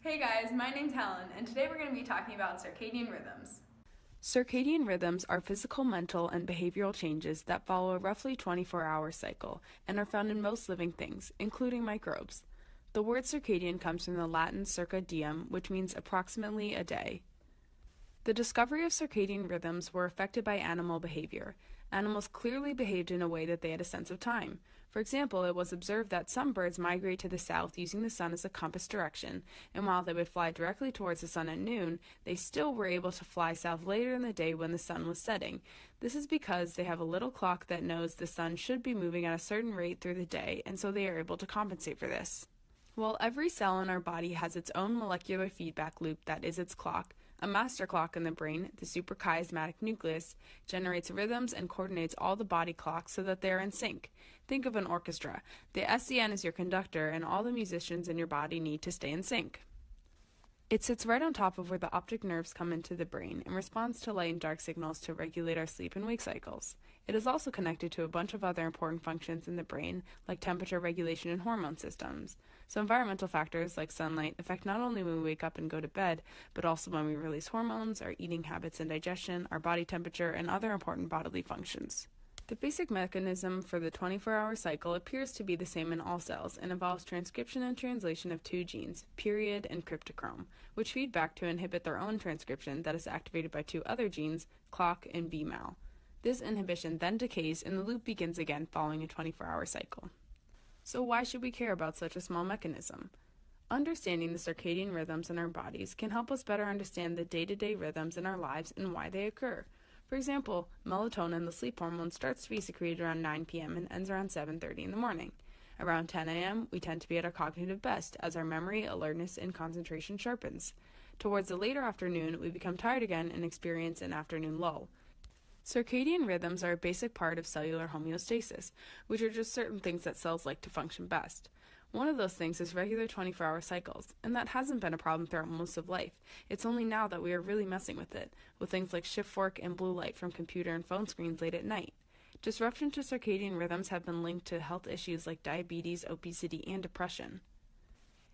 Hey guys, my name's Helen, and today we're going to be talking about circadian rhythms. Circadian rhythms are physical, mental, and behavioral changes that follow a roughly 24-hour cycle and are found in most living things, including microbes. The word circadian comes from the Latin circa diem, which means approximately a day. The discovery of circadian rhythms were affected by animal behavior. Animals clearly behaved in a way that they had a sense of time. For example, it was observed that some birds migrate to the south using the sun as a compass direction, and while they would fly directly towards the sun at noon, they still were able to fly south later in the day when the sun was setting. This is because they have a little clock that knows the sun should be moving at a certain rate through the day, and so they are able to compensate for this. While every cell in our body has its own molecular feedback loop that is its clock, a master clock in the brain, the suprachiasmatic nucleus, generates rhythms and coordinates all the body clocks so that they are in sync. Think of an orchestra. The SCN is your conductor, and all the musicians in your body need to stay in sync. It sits right on top of where the optic nerves come into the brain and responds to light and dark signals to regulate our sleep and wake cycles. It is also connected to a bunch of other important functions in the brain, like temperature regulation and hormone systems. So environmental factors like sunlight affect not only when we wake up and go to bed, but also when we release hormones, our eating habits and digestion, our body temperature, and other important bodily functions. The basic mechanism for the 24-hour cycle appears to be the same in all cells and involves transcription and translation of two genes, period and cryptochrome, which feed back to inhibit their own transcription that is activated by two other genes, clock and BMAL. This inhibition then decays and the loop begins again following a 24-hour cycle. So why should we care about such a small mechanism? Understanding the circadian rhythms in our bodies can help us better understand the day-to-day rhythms in our lives and why they occur. For example, melatonin, the sleep hormone, starts to be secreted around 9 p.m. and ends around 7:30 in the morning. Around 10 a.m., we tend to be at our cognitive best as our memory, alertness, and concentration sharpens. Towards the later afternoon, we become tired again and experience an afternoon lull. Circadian rhythms are a basic part of cellular homeostasis, which are just certain things that cells like to function best. One of those things is regular 24-hour cycles, and that hasn't been a problem throughout most of life. It's only now that we are really messing with it, with things like shift work and blue light from computer and phone screens late at night. Disruption to circadian rhythms have been linked to health issues like diabetes, obesity, and depression.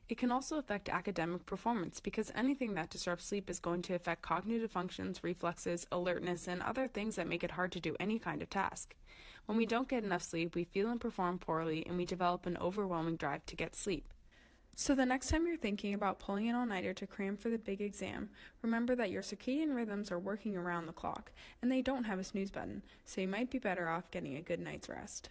It can also affect academic performance because anything that disrupts sleep is going to affect cognitive functions, reflexes, alertness, and other things that make it hard to do any kind of task. When we don't get enough sleep, we feel and perform poorly, and we develop an overwhelming drive to get sleep. So the next time you're thinking about pulling an all-nighter to cram for the big exam, remember that your circadian rhythms are working around the clock, and they don't have a snooze button, so you might be better off getting a good night's rest.